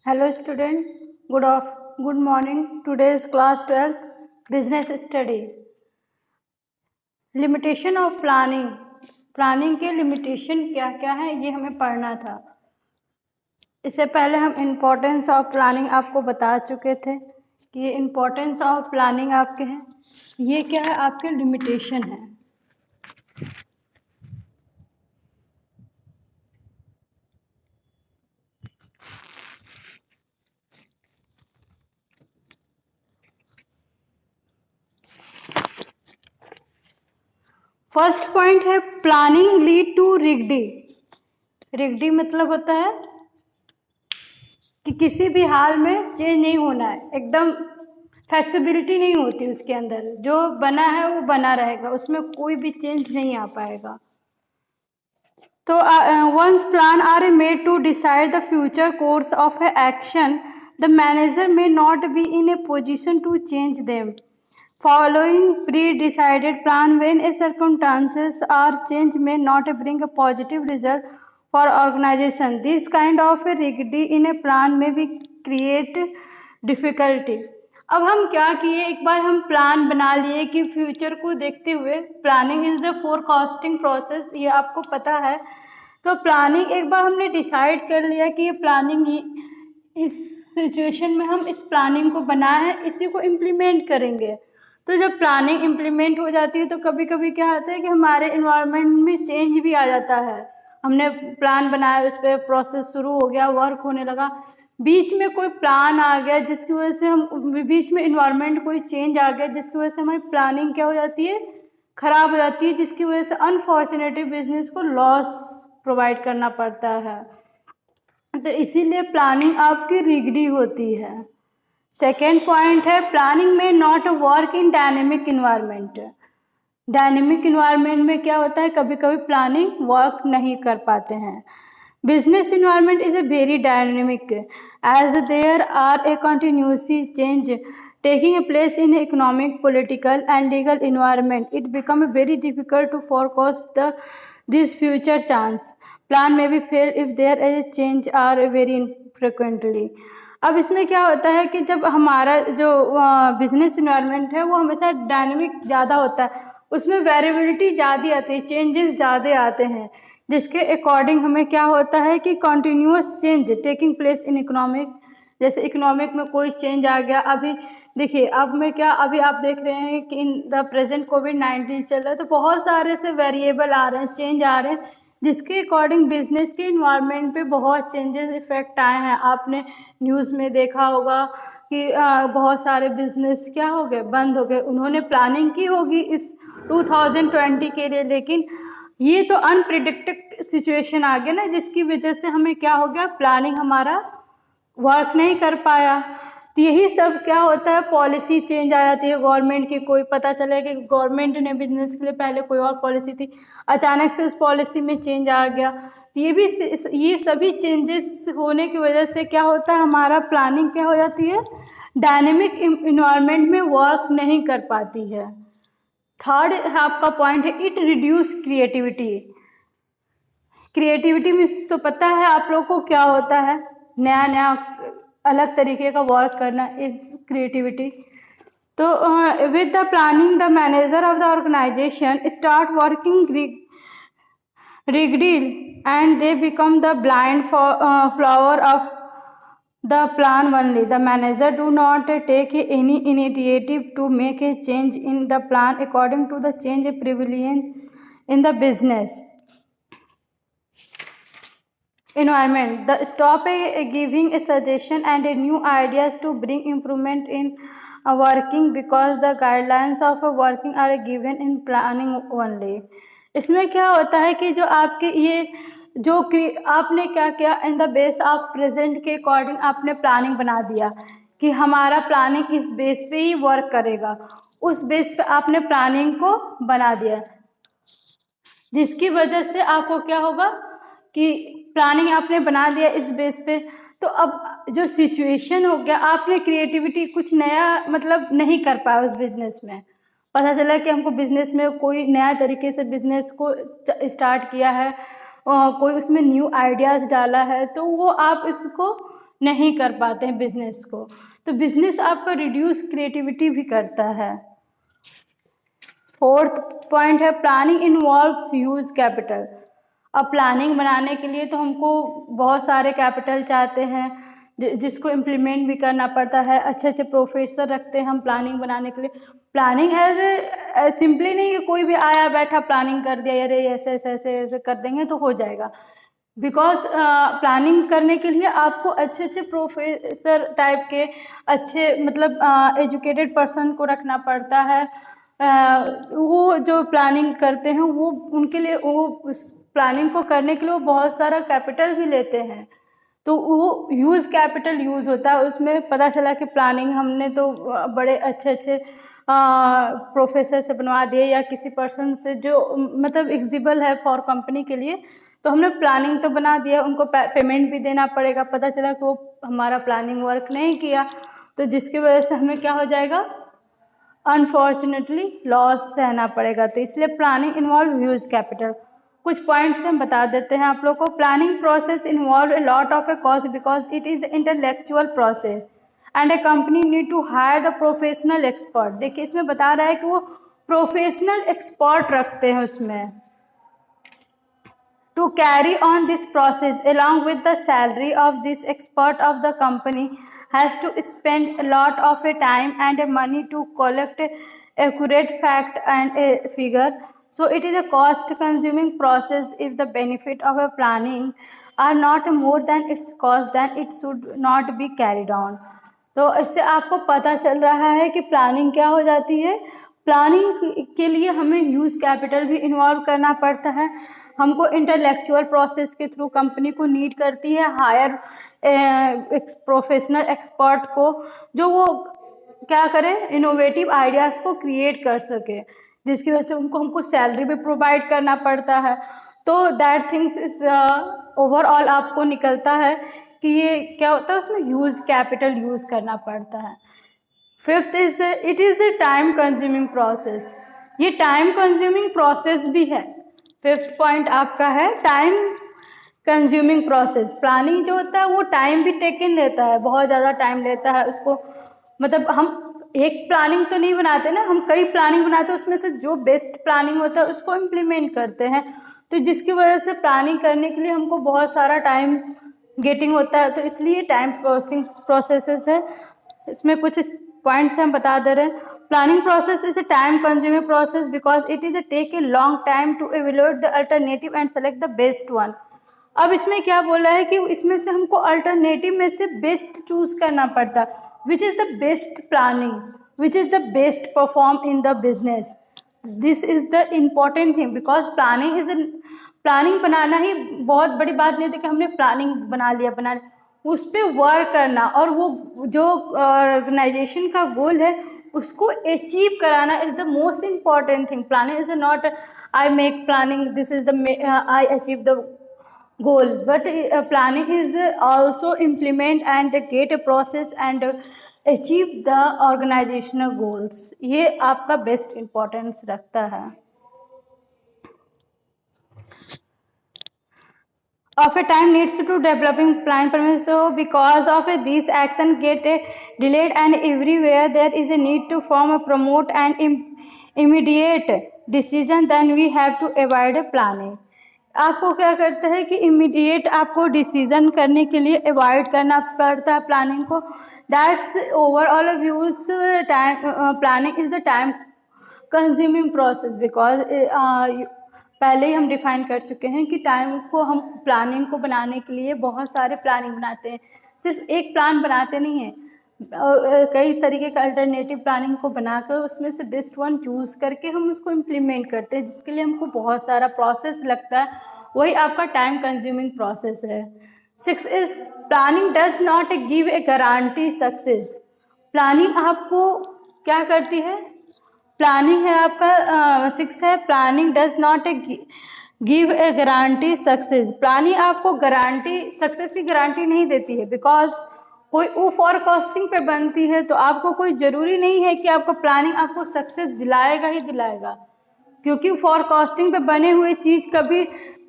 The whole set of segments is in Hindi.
Hello student, good morning. Today's class 12th business study. Limitation of planning. Planning के लिमिटेशन क्या क्या है ये हमें पढ़ना था। इससे पहले हम इम्पोर्टेंस ऑफ प्लानिंग आपको बता चुके थे कि ये इम्पोर्टेंस ऑफ प्लानिंग आपके हैं, ये क्या है आपके लिमिटेशन है। फर्स्ट पॉइंट है प्लानिंग लीड टू रिगडी। रिगडी मतलब होता है कि किसी भी हाल में चेंज नहीं होना है, एकदम फ्लेक्सिबिलिटी नहीं होती उसके अंदर, जो बना है वो बना रहेगा, उसमें कोई भी चेंज नहीं आ पाएगा। तो once plan are made to decide the future course of a action, the manager may not be in a position to change them following pre-decided plan when a circumstances are changed may not bring a positive result for organization. This kind of a rigidity in a plan may be create difficulty. अब हम क्या किए, एक बार हम प्लान बना लिए कि फ्यूचर को देखते हुए, planning is the forecasting process, ये आपको पता है। तो प्लानिंग एक बार हमने डिसाइड कर लिया कि ये प्लानिंग इस सिचुएशन में हम इस प्लानिंग को बनाए हैं, इसी को इम्प्लीमेंट करेंगे। तो जब प्लानिंग इम्प्लीमेंट हो जाती है तो कभी कभी क्या होता है कि हमारे इन्वायरमेंट में चेंज भी आ जाता है। हमने प्लान बनाया, उस पर प्रोसेस शुरू हो गया, वर्क होने लगा, बीच में कोई प्लान आ गया जिसकी वजह से हम बीच में इन्वायरमेंट कोई चेंज आ गया जिसकी वजह से हमारी प्लानिंग क्या हो जाती है, ख़राब हो जाती है, जिसकी वजह से अनफॉर्चुनेटली बिजनेस को लॉस प्रोवाइड करना पड़ता है। तो इसीलिए प्लानिंग आपकी रिगडी होती है। सेकेंड पॉइंट है प्लानिंग में not work in dynamic environment. Dynamic environment में क्या होता है, कभी कभी प्लानिंग वर्क नहीं कर पाते हैं। Business environment is a very dynamic as there are a continuously change taking a place in economic, political and legal environment. It become very difficult to forecast this future chance. Plan may be fail if there is a change are very frequently. अब इसमें क्या होता है कि जब हमारा जो बिजनेस इन्वायरमेंट है वो हमेशा डायनेमिक ज़्यादा होता है, उसमें वेरिएबिलिटी ज़्यादा आती है, चेंजेस ज़्यादा आते हैं, जिसके अकॉर्डिंग हमें क्या होता है कि continuous change taking place in economic. जैसे इकोनॉमिक में कोई चेंज आ गया, अभी देखिए अब में क्या, अभी आप देख रहे हैं कि इन द प्रेजेंट कोविड-19 चल रहा है, तो बहुत सारे से वेरिएबल आ रहे हैं, चेंज आ रहे हैं, जिसके अकॉर्डिंग बिजनेस के इन्वायरमेंट पे बहुत चेंजेस इफेक्ट आए हैं। आपने न्यूज़ में देखा होगा कि बहुत सारे बिजनेस क्या हो गए, बंद हो गए। उन्होंने प्लानिंग की होगी इस 2020 के लिए, लेकिन ये तो अनप्रिडिक्टेड सिचुएशन आ गया ना, जिसकी वजह से हमें क्या हो गया, प्लानिंग हमारा वर्क नहीं कर पाया। तो यही सब क्या होता है, पॉलिसी चेंज आ जाती है गवर्नमेंट की, कोई पता चले कि गवर्नमेंट ने बिजनेस के लिए पहले कोई और पॉलिसी थी, अचानक से उस पॉलिसी में चेंज आ गया। तो ये सभी चेंजेस होने की वजह से क्या होता है, हमारा प्लानिंग क्या हो जाती है, डायनेमिक इन्वायरमेंट में वर्क नहीं कर पाती है। थर्ड आपका पॉइंट है it reduce creativity. Creativity means तो पता है आप लोगों को क्या होता है, नया नया अलग तरीके का वर्क करना इज क्रिएटिविटी। तो with the planning the manager of the organization start working rigidly and they become the blind follower of the plan only. The manager do not take any initiative to make a change in the plan according to the change prevalent in the business environment. The stop giving a suggestion and a new ideas to bring improvement in working because the guidelines of working are given in planning only. इसमें क्या होता है कि जो आपके ये जो आपने क्या किया, in the base of present के अकॉर्डिंग आपने प्लानिंग बना दिया कि हमारा प्लानिंग इस बेस पे ही वर्क करेगा, उस बेस पे आपने प्लानिंग को बना दिया, जिसकी वजह से आपको क्या होगा कि प्लानिंग आपने बना दिया इस बेस पे। तो अब जो सिचुएशन हो गया, आपने क्रिएटिविटी कुछ नया मतलब नहीं कर पाया उस बिज़नेस में। पता चला कि हमको बिज़नेस में कोई नया तरीके से बिज़नेस को स्टार्ट किया है, कोई उसमें न्यू आइडियाज़ डाला है, तो वो आप इसको नहीं कर पाते हैं बिजनेस को। तो बिजनेस आपका रिड्यूस क्रिएटिविटी भी करता है। फोर्थ पॉइंट है प्लानिंग इन्वॉल्व्स ह्यूज कैपिटल। अब प्लानिंग बनाने के लिए तो हमको बहुत सारे कैपिटल चाहते हैं जिसको इम्प्लीमेंट भी करना पड़ता है। अच्छे अच्छे प्रोफेसर रखते हैं हम प्लानिंग बनाने के लिए। प्लानिंग एज सिंपली नहीं कि कोई भी आया बैठा प्लानिंग कर दिया, अरे ऐसे ऐसे ऐसे ऐसे कर देंगे तो हो जाएगा। बिकॉज प्लानिंग करने के लिए आपको अच्छे अच्छे प्रोफेसर टाइप के अच्छे मतलब एजुकेटेड पर्सन को रखना पड़ता है। वो जो प्लानिंग करते हैं वो उनके लिए वो उस प्लानिंग को करने के लिए वो बहुत सारा कैपिटल भी लेते हैं। तो वो यूज़ कैपिटल यूज़ होता है उसमें। पता चला कि प्लानिंग हमने तो बड़े अच्छे अच्छे प्रोफेसर से बनवा दिए या किसी पर्सन से जो मतलब एग्जिबल है फॉर कंपनी के लिए, तो हमने प्लानिंग तो बना दिया, उनको पेमेंट भी देना पड़ेगा। पता चला कि वो हमारा प्लानिंग वर्क नहीं किया, तो जिसकी वजह से हमें क्या हो जाएगा, अनफॉर्चुनेटली लॉस सहना पड़ेगा। तो इसलिए प्लानिंग इन्वॉल्व ह्यूज कैपिटल। कुछ पॉइंट्स हम बता देते हैं आप लोग को। Planning process involve a lot of a cost because it is intellectual process and a company need to hire the professional expert. देखिए इसमें बता रहा है कि वो प्रोफेशनल एक्सपर्ट रखते हैं उसमें to carry on this process along with the salary of this expert of the company has to spend a lot of a time and a money to collect accurate fact and a figure. So it is a cost consuming process. If the benefit of a planning are not more than its cost, then it should not be carried on. तो इससे आपको पता चल रहा है कि प्लानिंग क्या हो जाती है। प्लानिंग के लिए हमें ह्यूज कैपिटल भी इन्वॉल्व करना पड़ता है। हमको इंटेलेक्चुअल प्रोसेस के थ्रू कंपनी को नीड करती है हायर प्रोफेशनल एक्सपर्ट को, जो वो क्या करें, इनोवेटिव आइडियाज़ को क्रिएट कर सके, जिसकी वजह से उनको हमको सैलरी भी प्रोवाइड करना पड़ता है। तो दैट थिंग्स इज ओवरऑल आपको निकलता है कि ये क्या होता है, उसमें ह्यूज कैपिटल यूज़ करना पड़ता है। Fifth is it is a time consuming process. ये टाइम कंज्यूमिंग प्रोसेस भी है। फिफ्थ पॉइंट आपका है टाइम कंज्यूमिंग प्रोसेस। प्लानिंग जो होता है वो टाइम भी टेकन लेता है, बहुत ज़्यादा टाइम लेता है उसको। मतलब हम एक प्लानिंग तो नहीं बनाते ना, हम कई प्लानिंग बनाते हैं, उसमें से जो बेस्ट प्लानिंग होता है उसको इम्प्लीमेंट करते हैं। तो जिसकी वजह से प्लानिंग करने के लिए हमको बहुत सारा टाइम गेटिंग होता है। तो इसलिए टाइम प्रोसेसेस है। इसमें कुछ पॉइंट्स हम बता दे रहे हैं। Planning process is a time consuming process because it is a take a long time to evaluate the alternative and select the best one. अब इसमें क्या बोला है कि इसमें से हमको अल्टरनेटिव में से बेस्ट चूज करना पड़ता है, which is the best planning, which is the best perform in the business. This is the important thing because planning बनाना ही बहुत बड़ी बात नहीं होती कि हमने प्लानिंग बना लिया, उस पर वर्क करना और वो जो ऑर्गेनाइजेशन का गोल है उसको अचीव कराना is the most important thing. Planning is not I make planning, this is the I achieve the goal, but planning is also implement and get a process and achieve the organizational goals. ये आपका बेस्ट इम्पोर्टेंस रखता है। of a time needs to developing plan permits, so because of this action get delayed and everywhere there is a need to form a promote and immediate decision, then we have to avoid planning. आपको क्या करते हैं कि इमीडिएट आपको डिसीजन करने के लिए अवॉइड करना पड़ता है प्लानिंग को। That's overall views time planning is the time consuming process because पहले ही हम डिफाइन कर चुके हैं कि टाइम को हम प्लानिंग को बनाने के लिए बहुत सारे प्लानिंग बनाते हैं, सिर्फ एक प्लान बनाते नहीं हैं, कई तरीके का अल्टरनेटिव प्लानिंग को बनाकर उसमें से बेस्ट वन चूज़ करके हम उसको इम्प्लीमेंट करते हैं, जिसके लिए हमको बहुत सारा प्रोसेस लगता है। वही आपका टाइम कंज्यूमिंग प्रोसेस है। 6 is planning does not give a guarantee success. Planning आपको क्या करती है, प्लानिंग है आपका 6 है planning does not give a guarantee success. Planning आपको गारंटी सक्सेस की गारंटी नहीं देती है बिकॉज कोई वो फॉरकास्टिंग पे बनती है, तो आपको कोई ज़रूरी नहीं है कि आपका प्लानिंग आपको सक्सेस दिलाएगा ही दिलाएगा, क्योंकि फॉरकास्टिंग पे बने हुए चीज़ कभी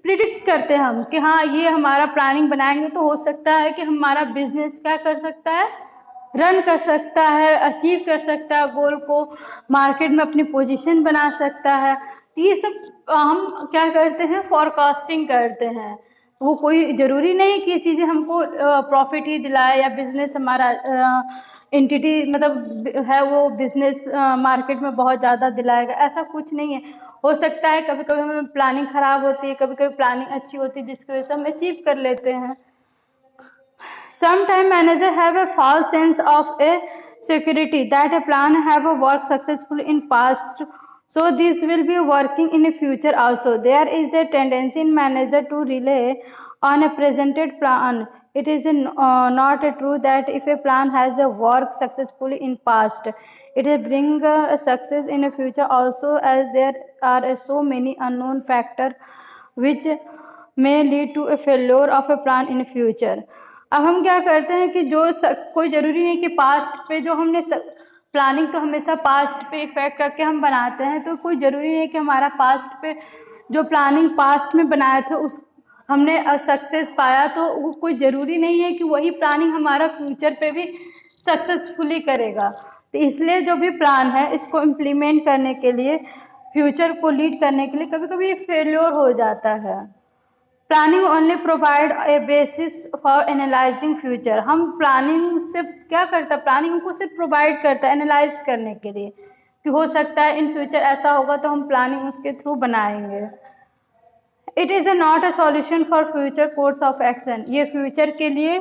प्रिडिक्ट करते हैं हम कि हाँ ये हमारा प्लानिंग बनाएंगे तो हो सकता है कि हमारा बिजनेस क्या कर सकता है, रन कर सकता है, अचीव कर सकता है गोल को, मार्केट में अपनी पोजीशन बना सकता है। तो ये सब हम क्या करते हैं, फॉरकास्टिंग करते हैं। वो कोई ज़रूरी नहीं कि ये चीज़ें हमको प्रॉफिट ही दिलाए या बिजनेस हमारा एंटिटी मतलब है वो बिजनेस मार्केट में बहुत ज़्यादा दिलाएगा, ऐसा कुछ नहीं है। हो सकता है कभी कभी हमें प्लानिंग ख़राब होती है, कभी कभी प्लानिंग अच्छी होती है जिसकी वजह से हम अचीव कर लेते हैं। Sometimes managers have a false sense of a security that a plan have worked successfully in past, so this will be working in the future also. There is a tendency in manager to rely on a presented plan. It is not true that if a plan has worked successfully in past, it will bring success in the future also, as there are so many unknown factors which may lead to a failure of a plan in future. अब हम क्या करते हैं कि कोई ज़रूरी नहीं कि पास्ट पे जो हमने प्लानिंग तो हमेशा पास्ट पे इफेक्ट करके हम बनाते हैं, तो कोई ज़रूरी नहीं कि हमारा पास्ट पे जो प्लानिंग पास्ट में बनाया था उस हमने सक्सेस पाया, तो वो कोई ज़रूरी नहीं है कि वही प्लानिंग हमारा फ्यूचर पे भी सक्सेसफुली करेगा। तो इसलिए जो भी प्लान है इसको इम्प्लीमेंट करने के लिए, फ्यूचर को लीड करने के लिए कभी कभी फेल्योर हो जाता है। Planning only provide a basis for analysing future. हम प्लानिंग से क्या करता है, प्लानिंग को सिर्फ प्रोवाइड करता है एनालाइज करने के लिए कि हो सकता है इन फ्यूचर ऐसा होगा, तो हम प्लानिंग उसके थ्रू बनाएंगे। It is not a solution for future course of action. ये फ्यूचर के लिए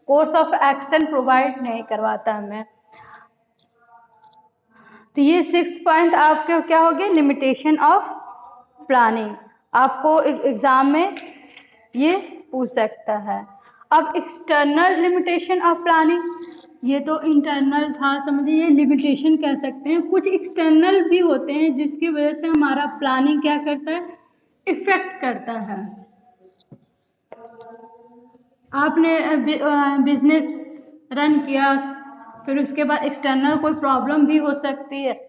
कोर्स ऑफ एक्शन प्रोवाइड नहीं करवाता हमें। तो ये 6th पॉइंट आपके क्या हो गया, लिमिटेशन ऑफ प्लानिंग। आपको एग्जाम में ये पूछ सकता है। अब एक्सटर्नल लिमिटेशन ऑफ प्लानिंग, ये तो इंटरनल था, समझिए ये लिमिटेशन कह सकते हैं। कुछ एक्सटर्नल भी होते हैं जिसकी वजह से हमारा प्लानिंग क्या करता है, इफेक्ट करता है। आपने बिजनेस रन किया, फिर उसके बाद एक्सटर्नल कोई प्रॉब्लम भी हो सकती है।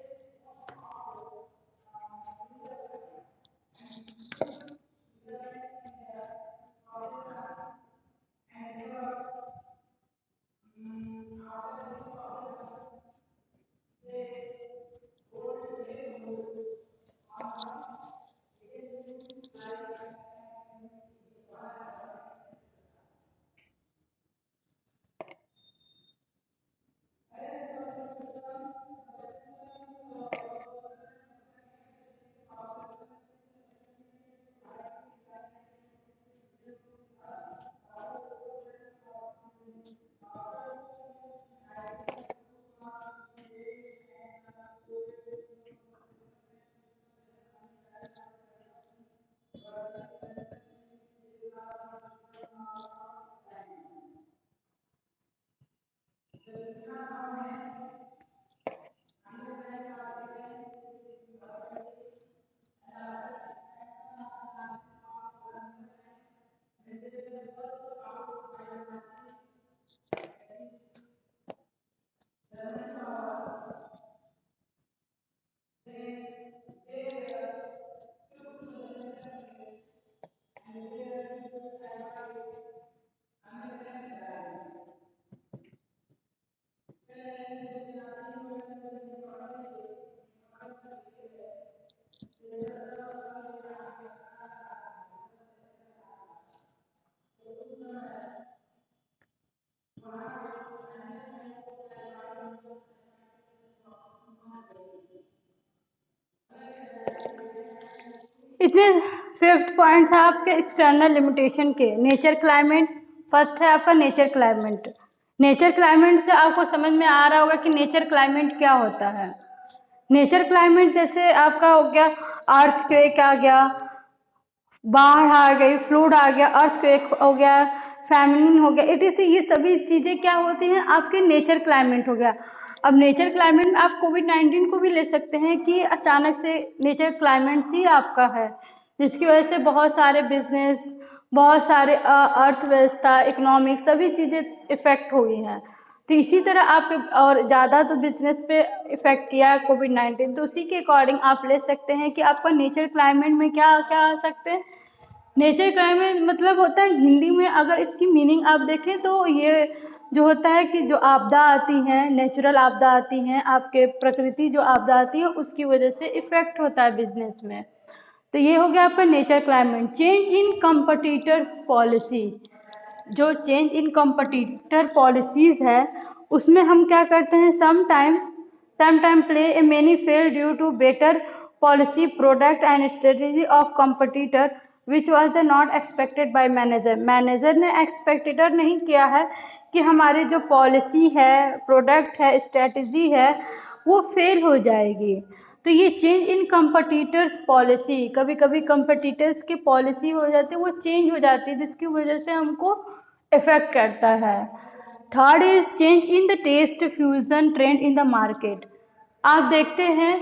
इतने 5th पॉइंट्स है आपके एक्सटर्नल लिमिटेशन के। नेचर क्लाइमेट, फर्स्ट है आपका नेचर क्लाइमेट। नेचर क्लाइमेट से आपको समझ में आ रहा होगा कि नेचर क्लाइमेट क्या होता है। नेचर क्लाइमेट जैसे आपका हो गया अर्थक्वेक आ गया, बाढ़ आ गई, फ्लूड आ गया, अर्थक्वेक हो गया, फैमिन हो गया, etc। ये सभी चीज़ें क्या होती हैं, आपके नेचर क्लाइमेट हो गया। अब नेचर क्लाइमेट में आप कोविड-19 को भी ले सकते हैं कि अचानक से नेचर क्लाइमेट ही आपका है, जिसकी वजह से बहुत सारे बिजनेस, बहुत सारे अर्थव्यवस्था, इकोनॉमिक सभी चीज़ें इफ़ेक्ट हुई हैं। तो इसी तरह आपके और ज़्यादा तो बिजनेस पे इफ़ेक्ट किया है कोविड-19, तो उसी के अकॉर्डिंग आप ले सकते हैं कि आपका नेचर क्लाइमेट में क्या क्या आ सकते हैं, नेचर क्लाइमेट मतलब होता है हिंदी में, अगर इसकी मीनिंग आप देखें तो ये जो होता है कि जो आपदा आती हैं, नेचुरल आपदा आती हैं, आपके प्रकृति जो आपदा आती है उसकी वजह से इफ़ेक्ट होता है बिजनेस में। तो ये हो गया आपका nature climate. Change in competitors policy, जो चेंज इन कंपटीटर पॉलिसीज़ है उसमें हम क्या करते हैं, sometime play a many fail due to better policy product and strategy of competitor which was not expected by manager. Manager ने एक्सपेक्टेड नहीं किया है कि हमारी जो पॉलिसी है, प्रोडक्ट है, स्ट्रेटजी है वो फेल हो जाएगी। तो ये चेंज इन कंपटीटर्स पॉलिसी, कभी कभी कंपटीटर्स की पॉलिसी हो जाती है वो चेंज हो जाती है जिसकी वजह से हमको इफ़ेक्ट करता है। Third is change in the test fusion trend in the market. आप देखते हैं,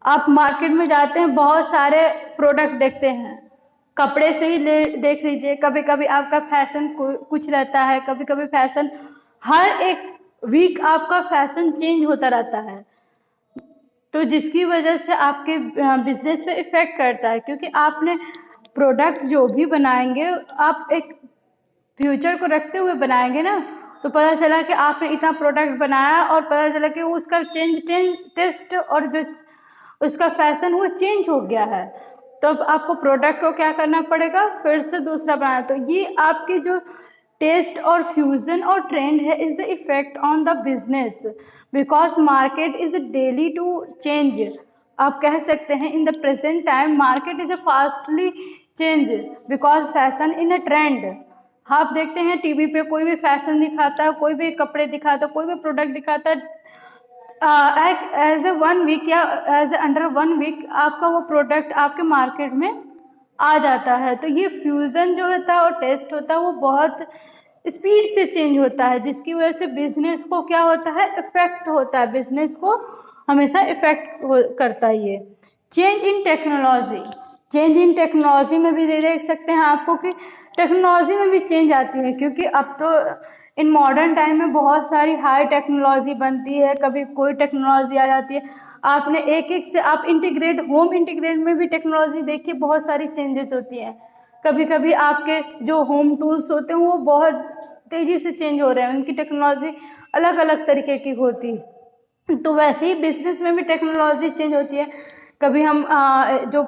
आप मार्केट में जाते हैं, बहुत सारे प्रोडक्ट देखते हैं, कपड़े से ही देख लीजिए, कभी कभी आपका फैशन कुछ रहता है, कभी कभी फैशन, हर एक वीक आपका फैशन चेंज होता रहता है, तो जिसकी वजह से आपके बिजनेस पे इफ़ेक्ट करता है। क्योंकि आपने प्रोडक्ट जो भी बनाएंगे आप एक फ्यूचर को रखते हुए बनाएंगे ना, तो पता चला कि आपने इतना प्रोडक्ट बनाया और पता चला कि उसका टेस्ट और जो उसका फैशन वो चेंज हो गया है, तो अब आपको प्रोडक्ट को क्या करना पड़ेगा, फिर से दूसरा बनाना। तो ये आपकी जो टेस्ट और फ्यूज़न और ट्रेंड है is the effect on the business because market is daily to change. आप कह सकते हैं in the present time market is a fastly change because fashion in a trend. आप देखते हैं टीवी पे कोई भी फैशन दिखाता है, कोई भी कपड़े दिखाता है, कोई भी प्रोडक्ट दिखाता है, एज ए 1 वीक या एज ए अंडर 1 वीक आपका वो प्रोडक्ट आपके मार्केट में आ जाता है। तो ये फ्यूज़न जो होता है और टेस्ट होता है वो बहुत स्पीड से चेंज होता है, जिसकी वजह से बिजनेस को क्या होता है, इफ़ेक्ट होता है, बिजनेस को हमेशा इफ़ेक्ट करता है ये। Change in technology, change in technology में भी देख सकते हैं आपको कि टेक्नोलॉजी में भी चेंज आती है, क्योंकि अब तो इन मॉडर्न टाइम में बहुत सारी हाई टेक्नोलॉजी बनती है, कभी कोई टेक्नोलॉजी आ जाती है, आपने एक से आप इंटीग्रेट, होम इंटीग्रेट में भी टेक्नोलॉजी देखिए बहुत सारी चेंजेस होती हैं। कभी कभी आपके जो होम टूल्स होते हैं वो बहुत तेज़ी से चेंज हो रहे हैं, उनकी टेक्नोलॉजी अलग अलग तरीके की होती है। तो वैसे ही बिजनेस में भी टेक्नोलॉजी चेंज होती है। कभी हम जो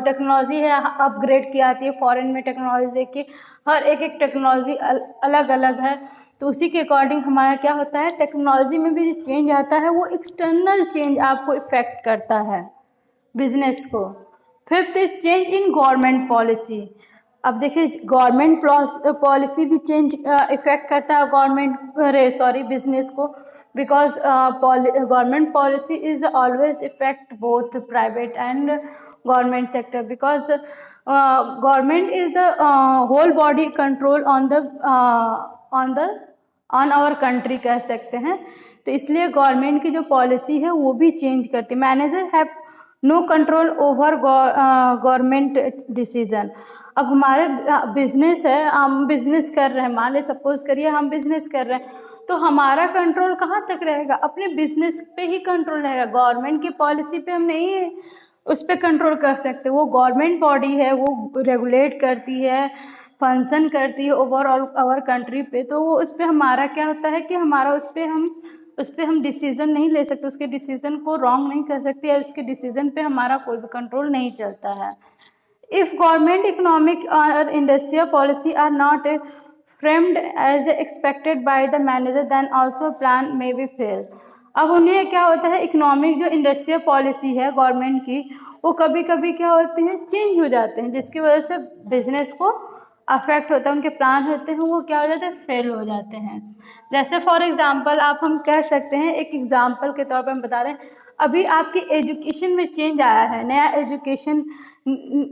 टेक्नोलॉजी है अपग्रेड की आती है, फॉरेन में टेक्नोलॉजी देखिए, हर एक टेक्नोलॉजी अलग अलग है, तो उसी के अकॉर्डिंग हमारा क्या होता है, टेक्नोलॉजी में भी जो चेंज आता है वो एक्सटर्नल चेंज आपको इफ़ेक्ट करता है बिजनेस को। Fifth is change in government policy. अब देखिए गवर्नमेंट पॉलिसी भी चेंज इफ़ेक्ट करता है गवर्नमेंट बिजनेस को, because government policy is always affect both private and government sector, because government is the whole body control on our country कह सकते हैं। तो इसलिए गवर्नमेंट की जो पॉलिसी है वो भी चेंज करती है। Manager have no control over government decision. अब हमारे बिजनेस है, हम बिजनेस कर रहे हैं, मान ले सपोज करिए हम बिजनेस कर रहे हैं, तो हमारा कंट्रोल कहाँ तक रहेगा, अपने बिजनेस पे ही कंट्रोल रहेगा, गवर्नमेंट की पॉलिसी पे हम नहीं उस पर कंट्रोल कर सकते। वो गवर्नमेंट बॉडी है, वो रेगुलेट करती है, फंक्शन करती है ओवरऑल आवर कंट्री पे, तो वो उस पर हमारा क्या होता है कि हमारा उस पर हम डिसीज़न नहीं ले सकते, उसके डिसीज़न को रॉन्ग नहीं कर सकते, या उसके डिसीज़न पे हमारा कोई भी कंट्रोल नहीं चलता है। इफ़ गवर्नमेंट इकोनॉमिक और industrial policy are not framed as expected by the manager then also plan may be fail। अब उन्हें क्या होता है, इकोनॉमिक जो इंडस्ट्रियल पॉलिसी है गवर्नमेंट की वो कभी कभी क्या होती है, चेंज हो जाते हैं, जिसकी वजह से बिजनेस को अफेक्ट होता है, उनके प्लान होते हैं वो क्या हो जाते हैं, फेल हो जाते हैं। जैसे फॉर एग्जांपल आप हम कह सकते हैं, एक एग्जांपल के तौर पर हम बता रहे हैं, अभी आपकी एजुकेशन में चेंज आया है, नया एजुकेशन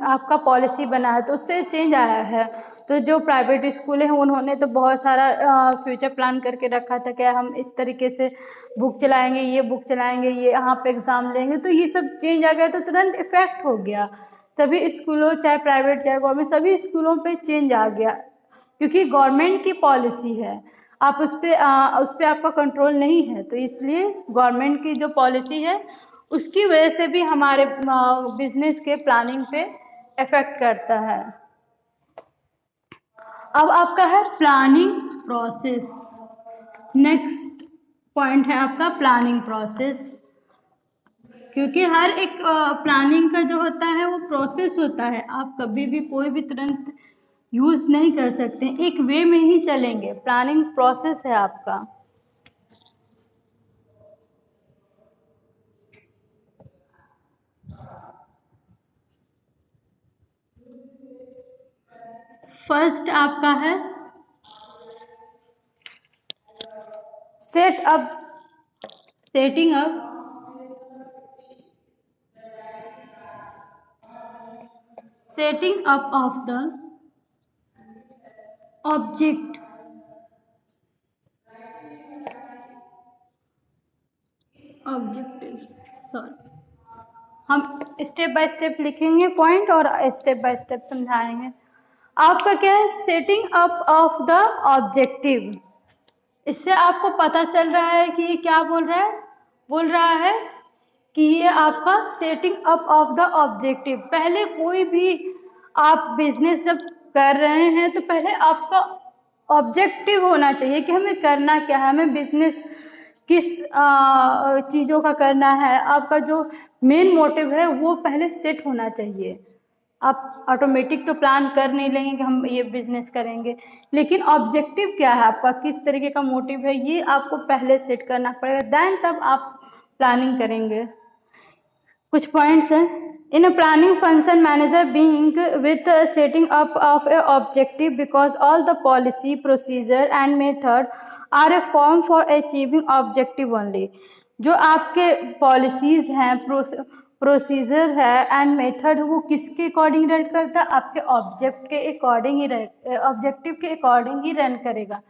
आपका पॉलिसी बना है तो उससे चेंज आया है। तो जो प्राइवेट स्कूल हैं उन्होंने तो बहुत सारा फ्यूचर प्लान करके रखा था कि हम इस तरीके से बुक चलाएंगे, ये बुक चलाएंगे, ये यहाँ पे एग्ज़ाम लेंगे, तो ये सब चेंज आ गया तो तुरंत इफ़ेक्ट हो गया सभी स्कूलों, चाहे प्राइवेट चाहे गवर्नमेंट, सभी स्कूलों पे चेंज आ गया, क्योंकि गवर्नमेंट की पॉलिसी है, आप उस पर आपका कंट्रोल नहीं है, तो इसलिए गवर्नमेंट की जो पॉलिसी है उसकी वजह से भी हमारे बिजनेस के प्लानिंग पे इफ़ेक्ट करता है। अब आपका है प्लानिंग प्रोसेस। नेक्स्ट पॉइंट है आपका प्लानिंग प्रोसेस, क्योंकि हर एक प्लानिंग का जो होता है वो प्रोसेस होता है। आप कभी भी कोई भी तुरंत यूज़ नहीं कर सकते, एक वे में ही चलेंगे। प्लानिंग प्रोसेस है आपका। फर्स्ट आपका है setting up of the objectives. Sorry, हम स्टेप बाय स्टेप लिखेंगे पॉइंट और स्टेप बाय स्टेप समझाएंगे। आपका क्या है, setting up of the objective. इससे आपको पता चल रहा है कि ये क्या बोल रहा है कि ये आपका setting up of the objective. पहले कोई भी आप बिजनेस जब कर रहे हैं तो पहले आपका ऑब्जेक्टिव होना चाहिए कि हमें करना क्या है, हमें बिजनेस किस चीज़ों का करना है। आपका जो मेन मोटिव है वो पहले सेट होना चाहिए। आप ऑटोमेटिक तो प्लान कर नहीं लेंगे कि हम ये बिजनेस करेंगे, लेकिन ऑब्जेक्टिव क्या है आपका, किस तरीके का मोटिव है, ये आपको पहले सेट करना पड़ेगा, देन तब आप प्लानिंग करेंगे। कुछ पॉइंट्स हैं। In a planning function manager being with setting up of a objective because all the policy procedure and method are a form for achieving objective only. जो आपके पॉलिसीज़ हैं, प्रोसीजर है एंड मेथड, वो किसके अकॉर्डिंग रन करता है, आपके ऑब्जेक्टिव के अकॉर्डिंग ही रन करेगा।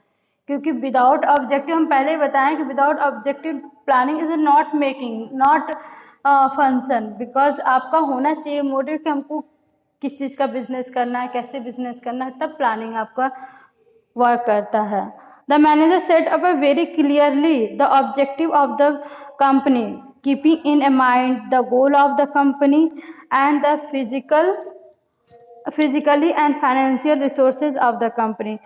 क्योंकि विदाउट ऑब्जेक्टिव, हम पहले ही बताएं कि without objective planning is not function. Because आपका होना चाहिए मोटिव कि हमको किस चीज़ का बिजनेस करना है, कैसे बिजनेस करना है, तब प्लानिंग आपका वर्क करता है। The manager set up very clearly the objective of the company, keeping in a mind the goal of the company and the physically and financial resources of the company.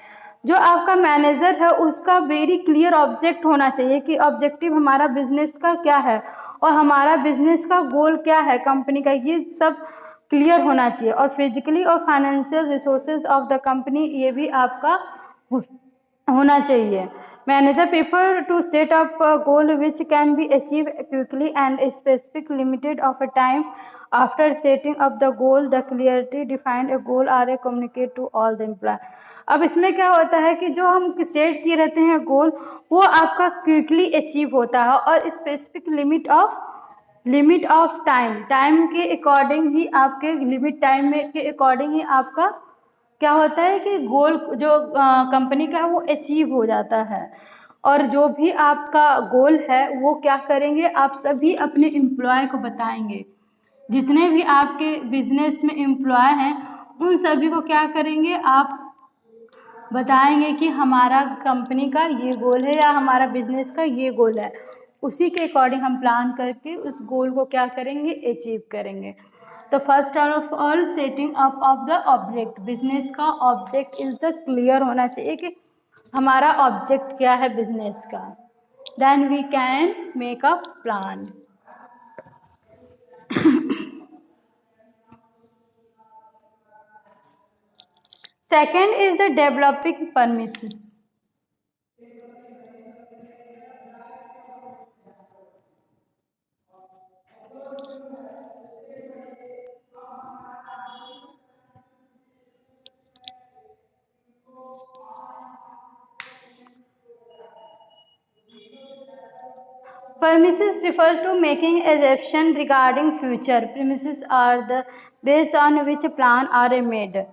जो आपका मैनेजर है उसका वेरी क्लियर ऑब्जेक्ट होना चाहिए कि ऑब्जेक्टिव हमारा बिजनेस का क्या है और हमारा बिजनेस का गोल क्या है कंपनी का, ये सब क्लियर होना चाहिए। और फिजिकली और financial resources of the company, ये भी आपका होना चाहिए। Manager prefer to set up goal which can be achieve quickly and specific limited of a time after setting up the goal the clarity defined a goal are a communicate to all the employ. अब इसमें क्या होता है कि जो हम सेट किए रहते हैं गोल, वो आपका क्विकली अचीव होता है और स्पेसिफिक लिमिट ऑफ टाइम के अकॉर्डिंग ही, आपके लिमिट टाइम में के अकॉर्डिंग ही आपका क्या होता है कि गोल जो कंपनी का है वो अचीव हो जाता है। और जो भी आपका गोल है वो क्या करेंगे, आप सभी अपने एम्प्लॉय को बताएंगे। जितने भी आपके बिजनेस में एम्प्लॉय हैं उन सभी को क्या करेंगे, आप बताएंगे कि हमारा कंपनी का ये गोल है या हमारा बिजनेस का ये गोल है। उसी के अकॉर्डिंग हम प्लान करके उस गोल को क्या करेंगे, अचीव करेंगे। तो first of all setting up of the object. Business का ऑब्जेक्ट इज द क्लियर होना चाहिए कि हमारा ऑब्जेक्ट क्या है बिजनेस का, then we can make a plan. Second is the developing premises. Premises refers to making assumption regarding future. Premises are the base on which plan are made.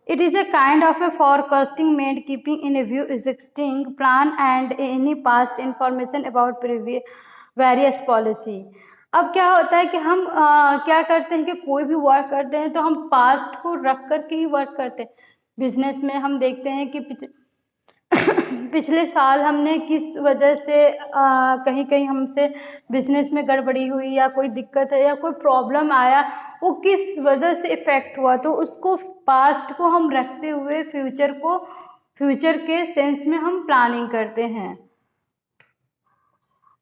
It is a kind of a forecasting made keeping in view existing plan and any past information about various policy. अब क्या होता है कि हम क्या करते हैं कि कोई भी वर्क करते हैं तो हम पास्ट को रख कर के ही वर्क करते हैं। बिजनेस में हम देखते हैं कि पिछले साल हमने किस वजह से कहीं कहीं हमसे बिजनेस में गड़बड़ी हुई या कोई दिक्कत है या कोई प्रॉब्लम आया, वो किस वजह से इफ़ेक्ट हुआ, तो उसको पास्ट को हम रखते हुए फ्यूचर के सेंस में हम प्लानिंग करते हैं।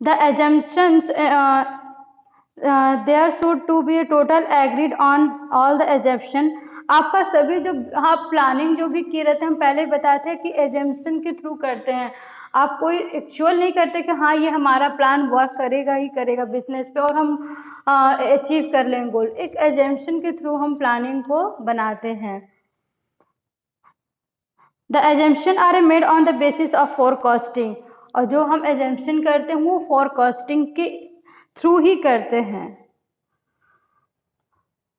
The assumptions there should to be total agreed on all the assumption. आपका सभी जो आप प्लानिंग जो भी किए रहते हैं, हम पहले ही बताए थे कि एजम्पशन के थ्रू करते हैं। आप कोई एक्चुअल नहीं करते कि हाँ ये हमारा प्लान वर्क करेगा ही करेगा बिजनेस पे और हम अचीव कर लेंगे गोल। एक एजम्पशन के थ्रू हम प्लानिंग को बनाते हैं। The assumption are made on the basis of forecasting, और जो हम एजम्पशन करते हैं वो फोरकास्टिंग के थ्रू ही करते हैं।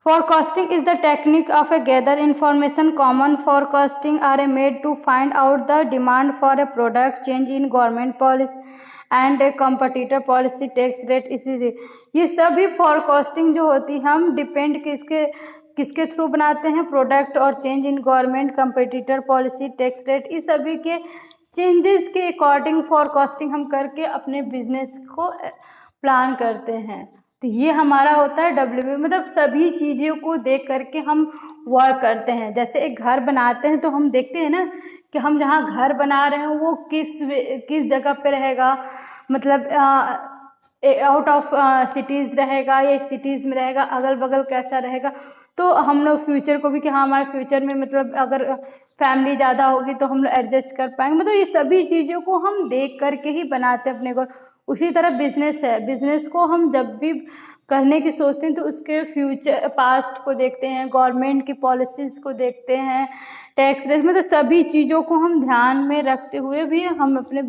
Forecasting is the technique of a gather information. Common forecasting are made to find out the demand for a product, change in government policy and a competitor policy, tax rate, इसी ये सभी forecasting जो होती है हम डिपेंड किसके थ्रू बनाते हैं, प्रोडक्ट और change in government, competitor policy, tax rate, इस सभी के चेंजेस के अकॉर्डिंग फोरकास्टिंग हम करके अपने बिजनेस को प्लान करते हैं। तो ये हमारा होता है डब्ल्यू, मतलब सभी चीज़ों को देख करके हम वर्क करते हैं। जैसे एक घर बनाते हैं तो हम देखते हैं ना कि हम जहाँ घर बना रहे हैं वो किस जगह पे रहेगा, मतलब आउट ऑफ सिटीज़ रहेगा या सिटीज़ में रहेगा, अगल बगल कैसा रहेगा। तो हम लोग फ्यूचर को भी कि हाँ हमारे फ्यूचर में मतलब अगर फैमिली ज़्यादा होगी तो हम लोग एडजस्ट कर पाएंगे, मतलब ये सभी चीज़ों को हम देख करके ही बनाते हैं अपने को। उसी तरह बिजनेस है, बिजनेस को हम जब भी करने की सोचते हैं तो उसके फ्यूचर पास्ट को देखते हैं, गवर्नमेंट की पॉलिसीज़ को देखते हैं, टैक्स रेट, मतलब सभी चीज़ों को हम ध्यान में रखते हुए भी हम अपने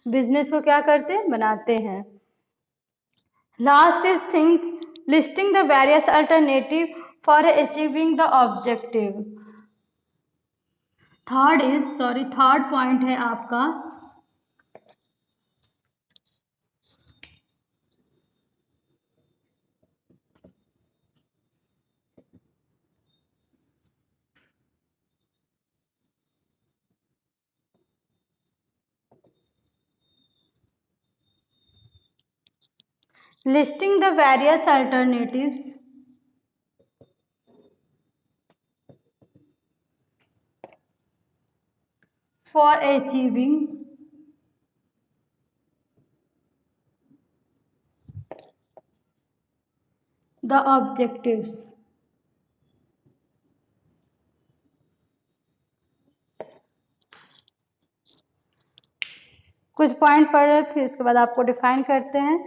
बिजनेस को क्या करते हैं, बनाते हैं। Last is think listing the various alternative for achieving the objective. Third point है आपका listing the various alternatives for achieving the objectives। कुछ पॉइंट पढ़ रहे फिर उसके बाद आपको डिफाइन करते हैं।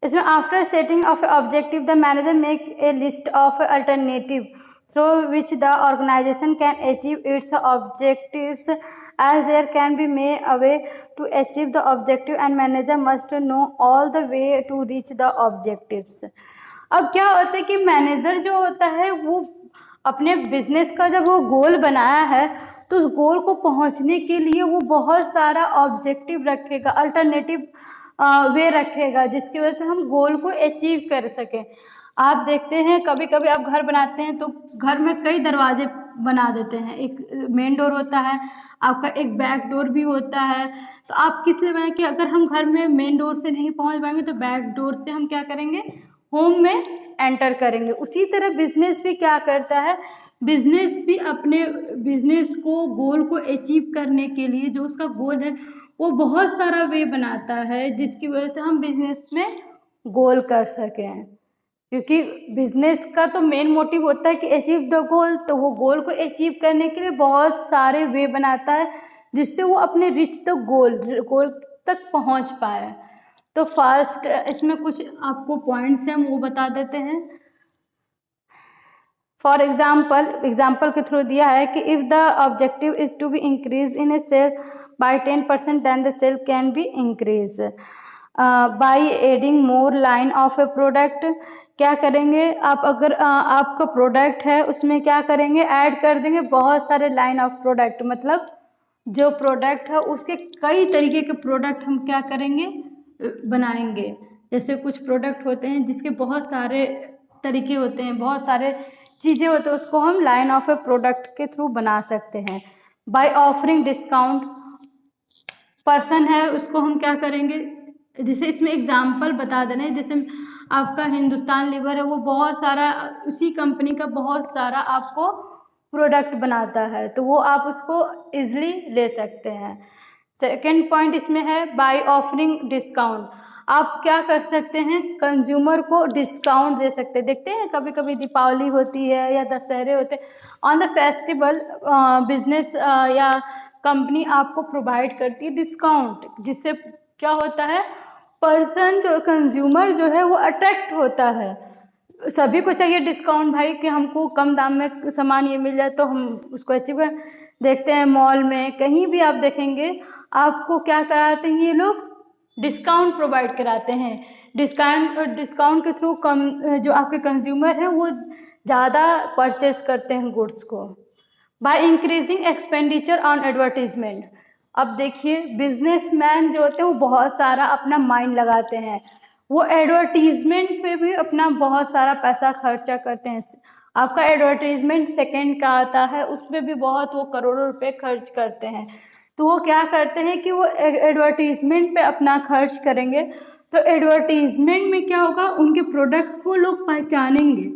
इसमें after setting of objective the manager make a list of alternative through which the organization can achieve its objectives as there can be may a way to achieve the objective and manager must know all the way to reach the objectives. अब क्या होता है कि मैनेजर जो होता है वो अपने बिजनेस का जब वो गोल बनाया है तो उस गोल को पहुंचने के लिए वो बहुत सारा ऑब्जेक्टिव रखेगा, अल्टरनेटिव वे रखेगा, जिसकी वजह से हम गोल को अचीव कर सकें। आप देखते हैं कभी कभी आप घर बनाते हैं तो घर में कई दरवाजे बना देते हैं, एक मेन डोर होता है आपका, एक बैक डोर भी होता है। तो आप किस लिए बनाए कि अगर हम घर में मेन डोर से नहीं पहुंच पाएंगे तो बैक डोर से हम क्या करेंगे, होम में एंटर करेंगे। उसी तरह बिजनेस भी क्या करता है, बिजनेस भी अपने बिजनेस को गोल को अचीव करने के लिए जो उसका गोल है वो बहुत सारा वे बनाता है, जिसकी वजह से हम बिजनेस में गोल कर सकें। क्योंकि बिजनेस का तो मेन मोटिव होता है कि अचीव द गोल, तो वो गोल को अचीव करने के लिए बहुत सारे वे बनाता है जिससे वो अपने रिच द गोल तक पहुंच पाए। तो फर्स्ट इसमें कुछ आपको पॉइंट्स हैं वो बता देते हैं। फॉर एग्जाम्पल के थ्रू दिया है कि if the objective is to be increase in a sale by 10% than the sale can be increase by adding more line of a product. क्या करेंगे आप, अगर आपका प्रोडक्ट है उसमें क्या करेंगे, ऐड कर देंगे बहुत सारे लाइन ऑफ प्रोडक्ट, मतलब जो प्रोडक्ट है उसके कई तरीके के प्रोडक्ट हम क्या करेंगे, बनाएंगे। जैसे कुछ प्रोडक्ट होते हैं जिसके बहुत सारे तरीके होते हैं, बहुत सारे चीज़ें होते हैं, उसको हम लाइन ऑफ ए प्रोडक्ट के थ्रू बना सकते हैं। बाय ऑफरिंग डिस्काउंट पर्सन है उसको हम क्या करेंगे, जैसे इसमें एग्जाम्पल बता देना है, जैसे आपका हिंदुस्तान लीवर है, वो बहुत सारा उसी कंपनी का बहुत सारा आपको प्रोडक्ट बनाता है, तो वो आप उसको इजली ले सकते हैं। सेकेंड पॉइंट इसमें है बाय ऑफरिंग डिस्काउंट। आप क्या कर सकते हैं, कंज्यूमर को डिस्काउंट दे सकते हैं। देखते हैं कभी कभी दीपावली होती है या दशहरे होते हैं, ऑन द फेस्टिवल बिजनेस या कंपनी आपको प्रोवाइड करती है डिस्काउंट, जिससे क्या होता है, पर्सन जो कंज्यूमर जो है वो अट्रैक्ट होता है। सभी को चाहिए डिस्काउंट भाई, कि हमको कम दाम में सामान ये मिल जाए तो हम उसको अचीव करें। देखते हैं मॉल में कहीं भी आप देखेंगे आपको क्या कराते हैं ये लोग, डिस्काउंट प्रोवाइड कराते हैं। डिस्काउंट के थ्रू कम जो आपके कंज्यूमर हैं वो ज़्यादा परचेस करते हैं गुड्स को। By increasing expenditure on advertisement. अब देखिए बिजनेसमैन जो होते हैं वो बहुत सारा अपना माइंड लगाते हैं, वो एडवर्टीजमेंट पे भी अपना बहुत सारा पैसा खर्चा करते हैं। आपका एडवर्टीजमेंट सेकंड का आता है, उसमें भी बहुत वो करोड़ों रुपए खर्च करते हैं। तो वो क्या करते हैं कि वो एडवर्टीजमेंट पे अपना खर्च करेंगे, तो एडवर्टीजमेंट में क्या होगा, उनके प्रोडक्ट को लोग पहचानेंगे,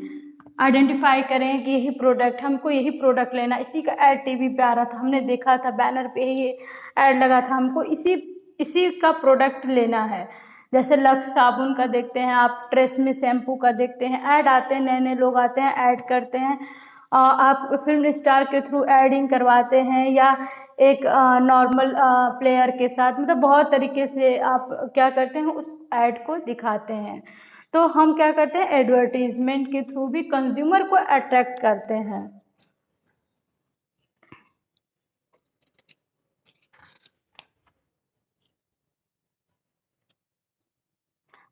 आइडेंटिफाई करें कि यही प्रोडक्ट, हमको यही प्रोडक्ट लेना। इसी का ऐड टीवी पे आ रहा था, हमने देखा था बैनर पे ये ऐड लगा था, हमको इसी का प्रोडक्ट लेना है। जैसे लक्स साबुन का देखते हैं आप, ट्रेसमी शैम्पू का देखते हैं, ऐड आते हैं, नए नए लोग आते हैं ऐड करते हैं। आप फिल्म स्टार के थ्रू एडिंग करवाते हैं या एक नॉर्मल प्लेयर के साथ, मतलब बहुत तरीके से आप क्या करते हैं, उस ऐड को दिखाते हैं। तो हम क्या करते हैं, एडवर्टीजमेंट के थ्रू भी कंज्यूमर को अट्रैक्ट करते हैं।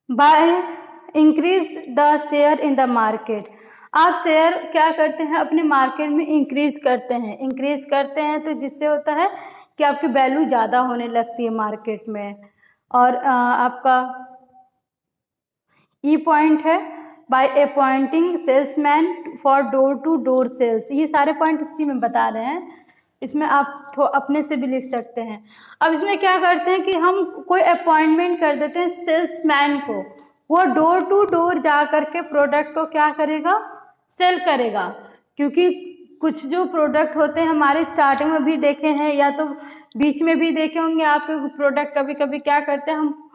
By increase the share in the market. आप शेयर क्या करते हैं, अपने मार्केट में इंक्रीज करते हैं तो जिससे होता है कि आपकी वैल्यू ज़्यादा होने लगती है मार्केट में। और आपका ई पॉइंट है by appointing salesman for door to door sales. ये सारे पॉइंट इसी में बता रहे हैं, इसमें आप अपने से भी लिख सकते हैं। अब इसमें क्या करते हैं कि हम कोई अपॉइंटमेंट कर देते हैं सेल्समैन को, वो डोर टू डोर जा करके प्रोडक्ट को क्या करेगा, सेल करेगा। क्योंकि कुछ जो प्रोडक्ट होते हैं हमारे स्टार्टिंग में भी देखे हैं या तो बीच में भी देखे होंगे आपके प्रोडक्ट, कभी कभी क्या करते हैं हम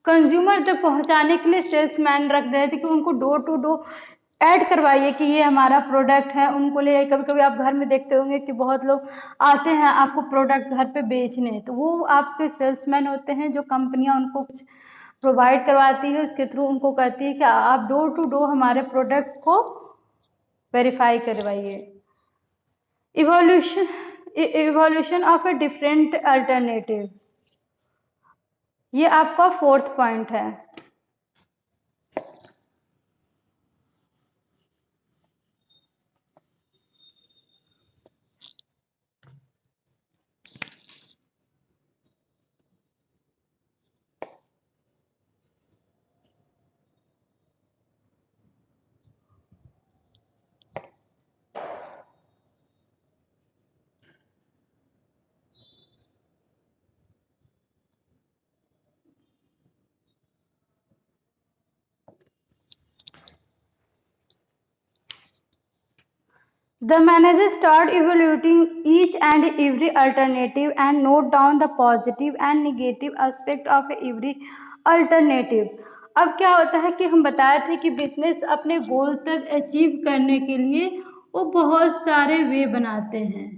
कंज्यूमर तक पहुंचाने के लिए सेल्समैन रख रहे थे कि उनको डोर टू डोर ऐड करवाइए कि ये हमारा प्रोडक्ट है, उनको ले। कभी कभी आप घर में देखते होंगे कि बहुत लोग आते हैं आपको प्रोडक्ट घर पे बेचने, तो वो आपके सेल्समैन होते हैं जो कंपनियां उनको कुछ प्रोवाइड करवाती है, उसके थ्रू उनको कहती है कि आप डोर टू डोर हमारे प्रोडक्ट को वेरीफाई करवाइए। Evolution of a different alternative, ये आपका फोर्थ पॉइंट है। The manager start evaluating each and every alternative and note down the positive and negative aspect of every alternative। अब क्या होता है कि हम बताए थे कि बिजनेस अपने गोल तक अचीव करने के लिए वो बहुत सारे वे बनाते हैं,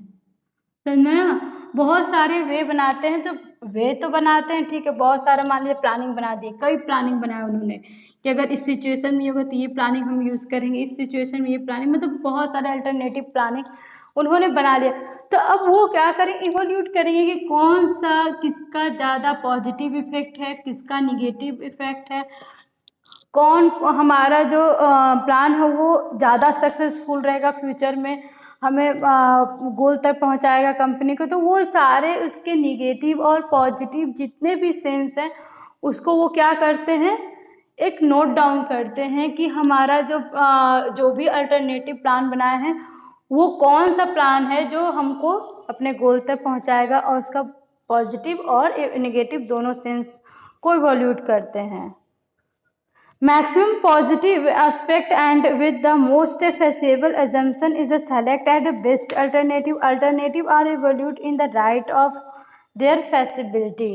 समझ ना, बहुत सारे वे बनाते हैं। तो वे तो बनाते हैं ठीक है, बहुत सारे मान लीजिए प्लानिंग बना दी, कई प्लानिंग बनाए उन्होंने कि अगर इस सिचुएशन में ये होगा तो ये प्लानिंग हम यूज़ करेंगे, इस सिचुएशन में ये प्लानिंग, मतलब बहुत सारे अल्टरनेटिव प्लानिंग उन्होंने बना लिया। तो अब वो क्या करें, इवोल्यूट करेंगे कि कौन सा किसका ज़्यादा पॉजिटिव इफेक्ट है, किसका निगेटिव इफेक्ट है, कौन हमारा जो प्लान है वो ज़्यादा सक्सेसफुल रहेगा, फ्यूचर में हमें गोल तक पहुंचाएगा कंपनी को। तो वो सारे उसके निगेटिव और पॉजिटिव जितने भी सेंस हैं उसको वो क्या करते हैं, एक नोट डाउन करते हैं कि हमारा जो भी अल्टरनेटिव प्लान बनाए हैं वो कौन सा प्लान है जो हमको अपने गोल तक पहुंचाएगा और उसका पॉजिटिव और नेगेटिव दोनों सेंस को इवोल्यूट करते हैं। Maximum positive aspect and with the most feasible assumption is a select at the best alternative. Alternative are evaluate in the right of their feasibility.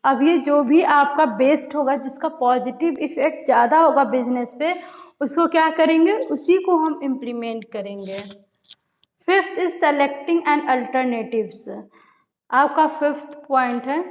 अब ये जो भी आपका बेस्ट होगा, जिसका पॉजिटिव इफेक्ट ज़्यादा होगा बिजनेस पे, उसको क्या करेंगे, उसी को हम इम्प्लीमेंट करेंगे। Fifth is selecting and alternatives. आपका फिफ्थ पॉइंट है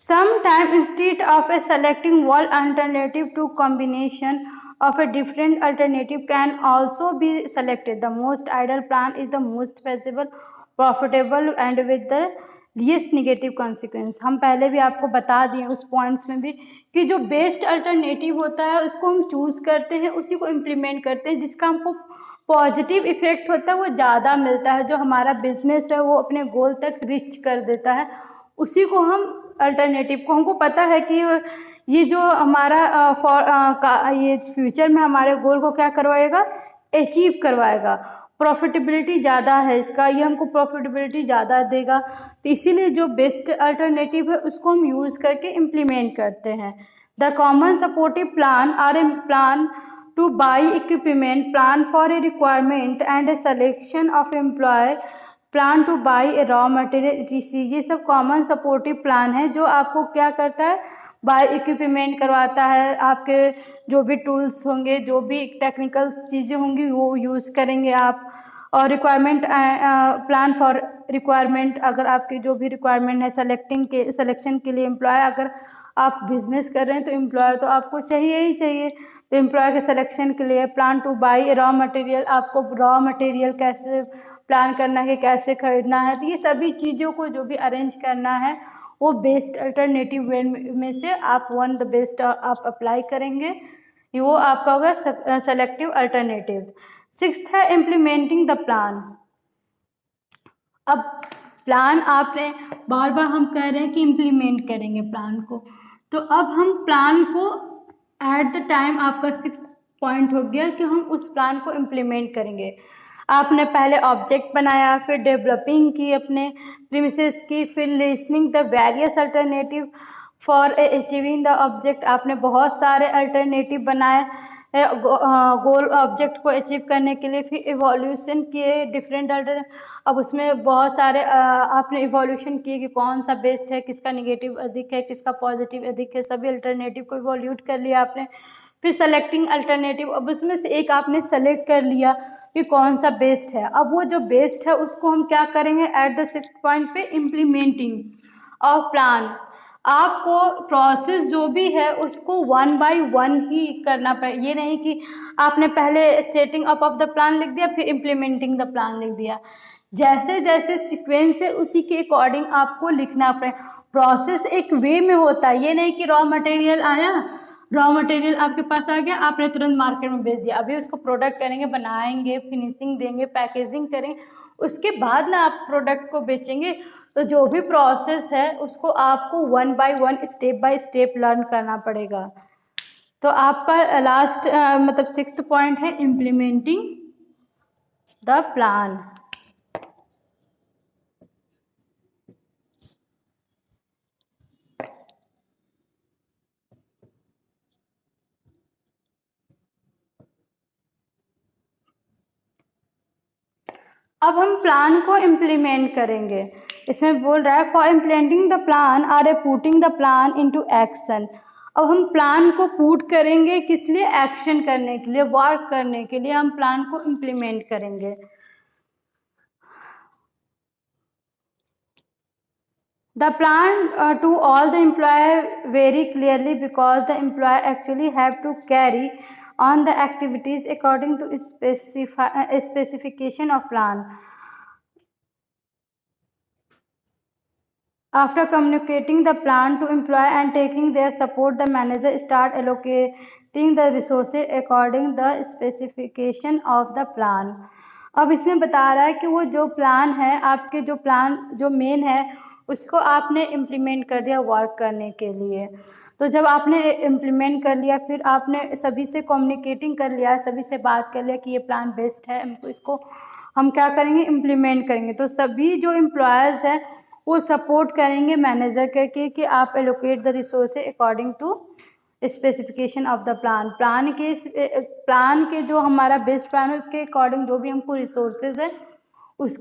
Sometimes instead of a selecting one alternative, to combination of a different alternative can also be selected. The most ideal plan is the most feasible, profitable and with the least negative consequence. हम पहले भी आपको बता दिए उस पॉइंट्स में भी कि जो बेस्ट अल्टरनेटिव होता है उसको हम चूज़ करते हैं, उसी को इम्प्लीमेंट करते हैं, जिसका हमको पॉजिटिव इफेक्ट होता है वो ज़्यादा मिलता है, जो हमारा बिजनेस है वो अपने गोल तक रीच कर देता है, उसी को हम अल्टरनेटिव को, हमको पता है कि ये जो हमारा ये फ्यूचर में हमारे गोल को क्या करवाएगा, अचीव करवाएगा, प्रॉफिटेबिलिटी ज़्यादा है इसका, ये हमको प्रॉफिटेबिलिटी ज़्यादा देगा, तो इसीलिए जो बेस्ट अल्टरनेटिव है उसको हम यूज़ करके इम्प्लीमेंट करते हैं। The common supportive plan are a plan to buy equipment, plan for a requirement and a selection of employ, plan to buy a raw material etc। ये सब कॉमन सपोर्टिव प्लान है जो आपको क्या करता है, बाई इक्विपमेंट करवाता है, आपके जो भी टूल्स होंगे, जो भी टेक्निकल चीज़ें होंगी वो यूज़ करेंगे आप, और रिक्वायरमेंट प्लान फॉर रिक्वायरमेंट, अगर आपकी जो भी रिक्वायरमेंट है सिलेक्शन के लिए एम्प्लॉय, अगर आप बिजनेस कर रहे हैं तो एम्प्लॉय तो आपको चाहिए ही चाहिए, तो एम्प्लॉय के सिलेक्शन के लिए। Plan to by raw material, आपको रॉ मटेरियल कैसे प्लान करना है, कैसे खरीदना है, तो ये सभी चीज़ों को जो भी अरेंज करना है वो बेस्ट अल्टरनेटिव वे में से आप वन द बेस्ट आप अप्लाई करेंगे, वो आपका होगा सेलेक्टिव अल्टरनेटिव। सिक्स्थ है इम्प्लीमेंटिंग द प्लान। अब प्लान आपने बार बार हम कह रहे हैं कि इम्प्लीमेंट करेंगे प्लान को, तो अब हम प्लान को एट द टाइम, आपका 6 पॉइंट हो गया कि हम उस प्लान को इम्प्लीमेंट करेंगे। आपने पहले ऑब्जेक्ट बनाया, फिर डेवलपिंग की अपने प्रीमिसेस की, फिर listening the various alternative for achieving the object, आपने बहुत सारे अल्टरनेटिव बनाए गोल ऑब्जेक्ट को अचीव करने के लिए, फिर इवोल्यूशन किए डिफरेंट अब उसमें बहुत सारे आपने इवोल्यूशन किए कि कौन सा बेस्ट है, किसका नेगेटिव अधिक है, किसका पॉजिटिव अधिक है, सभी अल्टरनेटिव को इवोल्यूट कर लिया आपने। फिर सेलेक्टिंग अल्टरनेटिव, अब उसमें से एक आपने सेलेक्ट कर लिया कि कौन सा बेस्ट है, अब वो जो बेस्ट है उसको हम क्या करेंगे एट द 6th पॉइंट पे, इम्प्लीमेंटिंग ऑफ प्लान। आपको प्रोसेस जो भी है उसको 1 बाय 1 ही करना पड़ेगा, ये नहीं कि आपने पहले setting up of the plan लिख दिया फिर इम्प्लीमेंटिंग द प्लान लिख दिया, जैसे जैसे सीक्वेंस है उसी के अकॉर्डिंग आपको लिखना पड़ेगा। प्रोसेस एक वे में होता है, ये नहीं कि रॉ मटेरियल आया, रॉ मटेरियल आपके पास आ गया, आपने तुरंत मार्केट में बेच दिया, अभी उसको प्रोडक्ट करेंगे, बनाएंगे, फिनिशिंग देंगे, पैकेजिंग करेंगे, उसके बाद ना आप प्रोडक्ट को बेचेंगे। तो जो भी प्रोसेस है उसको आपको 1 by 1 step by step learn करना पड़ेगा। तो आपका लास्ट मतलब 6th पॉइंट है इम्प्लीमेंटिंग द प्लान। अब हम प्लान को इम्प्लीमेंट करेंगे, इसमें बोल रहा है for implementing the plan are a putting the plan into action. अब हम प्लान को पुट करेंगे किस लिए, एक्शन करने के लिए, वर्क करने के लिए हम प्लान को इम्प्लीमेंट करेंगे। The plan to all the employee very clearly because the employee actually have to carry on the activities according to specification of plan. After communicating the plan to employee and taking their support, the manager start allocating the resources according the specification of the plan. अब इसमें बता रहा है कि वो जो प्लान है, आपके जो प्लान जो मेन है उसको आपने इम्प्लीमेंट कर दिया वर्क करने के लिए। तो जब आपने इम्प्लीमेंट कर लिया, फिर आपने सभी से कम्युनिकेटिंग कर लिया, सभी से बात कर लिया कि ये प्लान बेस्ट है, हमको इसको हम क्या करेंगे, इम्प्लीमेंट करेंगे। तो सभी जो एम्प्लॉयज़ हैं वो सपोर्ट करेंगे मैनेजर के कि आप allocate the resources according to specification of the plan के जो हमारा बेस्ट प्लान है उसके अकॉर्डिंग जो भी हमको रिसोर्सेज है उस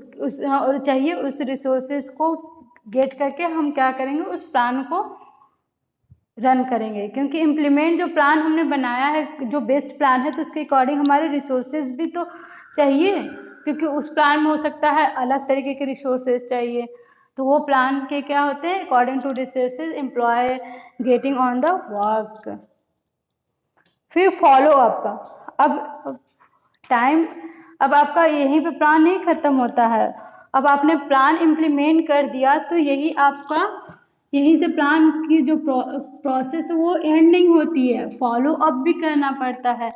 और चाहिए, उस रिसोर्सेज को गेट करके हम क्या करेंगे, उस प्लान को रन करेंगे। क्योंकि इम्प्लीमेंट जो प्लान हमने बनाया है, जो बेस्ट प्लान है, तो उसके अकॉर्डिंग हमारे रिसोर्सेज भी तो चाहिए, क्योंकि उस प्लान में हो सकता है अलग तरीके के रिसोर्सेज चाहिए। तो वो प्लान के क्या होते हैं, according to resources employ getting on the work. फिर फॉलो अप का अब टाइम, अब आपका यहीं पे प्लान नहीं ख़त्म होता है। अब आपने प्लान इम्प्लीमेंट कर दिया तो यही आपका यहीं से प्लान की जो प्रोसेस है वो एंड नहीं होती है, फॉलो अप भी करना पड़ता है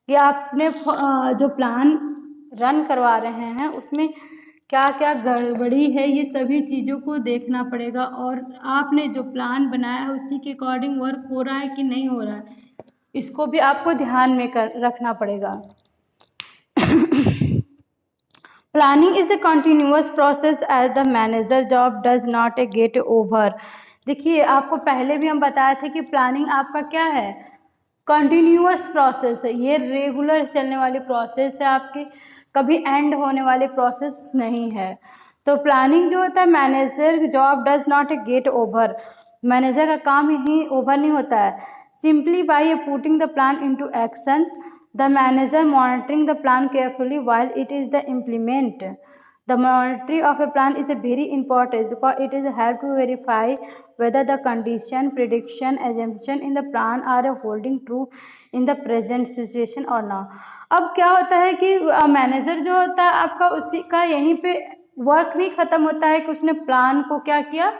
कि आपने जो प्लान रन करवा रहे हैं उसमें क्या क्या गड़बड़ी है, ये सभी चीज़ों को देखना पड़ेगा। और आपने जो प्लान बनाया है उसी के अकॉर्डिंग वर्क हो रहा है कि नहीं हो रहा है, इसको भी आपको ध्यान में रखना पड़ेगा। Planning is a continuous process as the manager job does not a get over. देखिए, आपको पहले भी हम बताए थे कि प्लानिंग आपका क्या है, कंटिन्यूअस प्रोसेस है, ये रेगुलर चलने वाली प्रोसेस है आपकी, कभी एंड होने वाली प्रोसेस नहीं है। तो प्लानिंग जो होता है, manager job does not a get over, manager का काम यही ओवर नहीं होता है। Simply by putting the plan into action, the manager monitoring the plan carefully while it is the implement. The monitoring of a plan is a very important because it is help to verify whether the condition, prediction, assumption in the plan are holding true in the present situation or not. अब क्या होता है कि मैनेजर जो होता है आपका, उसी का यहीं पे वर्क नहीं ख़त्म होता है कि उसने प्लान को क्या किया,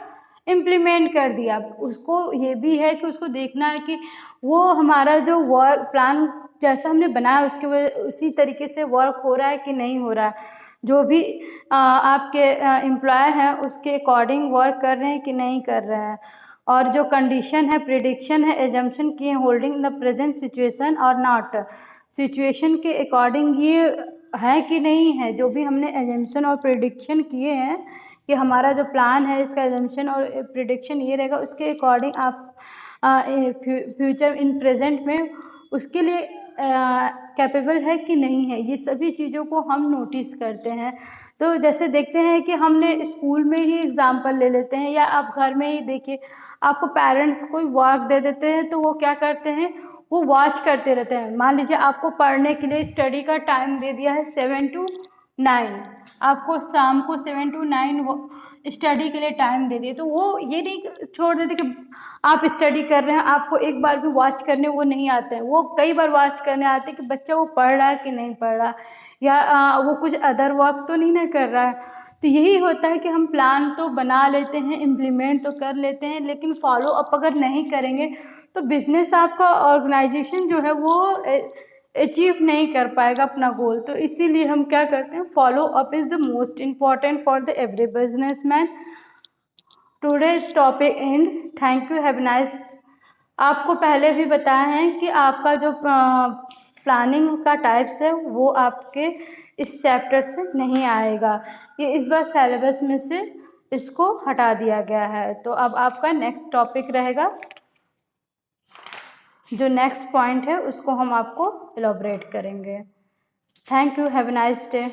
इम्प्लीमेंट कर दिया। उसको ये भी है कि उसको देखना है कि वो हमारा जो वर्क प्लान जैसा हमने बनाया उसके उसी तरीके से वर्क हो रहा है कि नहीं हो रहा है, जो भी आपके एम्प्लॉय हैं उसके अकॉर्डिंग वर्क कर रहे हैं कि नहीं कर रहे हैं, और जो कंडीशन है, प्रिडिक्शन है, एजम्पशन की होल्डिंग द प्रेजेंट सिचुएशन और नॉट, सिचुएशन के अकॉर्डिंग ये है कि नहीं है। जो भी हमने एजम्पशन और प्रिडिक्शन किए हैं कि हमारा जो प्लान है इसका एजम्पशन और प्रिडिक्शन ये रहेगा, उसके अकॉर्डिंग आप फ्यूचर इन प्रेजेंट में उसके लिए कैपेबल है कि नहीं है, ये सभी चीज़ों को हम नोटिस करते हैं। तो जैसे देखते हैं कि हमने स्कूल में ही एग्ज़ाम्पल ले लेते हैं, या आप घर में ही देखिए, आपको पेरेंट्स कोई वर्क दे देते हैं तो वो क्या करते हैं, वो वॉच करते रहते हैं। मान लीजिए आपको पढ़ने के लिए स्टडी का टाइम दे दिया है 7 to 9, आपको शाम को 7 to 9 स्टडी के लिए टाइम दे दिए, तो वो ये नहीं छोड़ देते कि आप स्टडी कर रहे हैं, आपको एक बार भी वॉच करने वो नहीं आते हैं, वो कई बार वॉच करने आते हैं कि बच्चा वो पढ़ रहा है कि नहीं पढ़ रहा, या वो कुछ अदर वर्क तो नहीं ना कर रहा है। तो यही होता है कि हम प्लान तो बना लेते हैं, इम्प्लीमेंट तो कर लेते हैं, लेकिन फॉलो अप अगर नहीं करेंगे तो बिज़नेस आपका, ऑर्गेनाइजेशन जो है वो अचीव नहीं कर पाएगा अपना गोल। तो इसीलिए हम क्या करते हैं, follow up is the most important for the every businessman. Today's topic and, thank you, have nice. आपको पहले भी बताया है कि आपका जो प्लानिंग का टाइप्स है वो आपके इस चैप्टर से नहीं आएगा, ये इस बार सिलेबस में से इसको हटा दिया गया है। तो अब आपका नेक्स्ट टॉपिक रहेगा, जो नेक्स्ट पॉइंट है उसको हम आपको एलॉबरेट करेंगे। Thank you, have a nice day.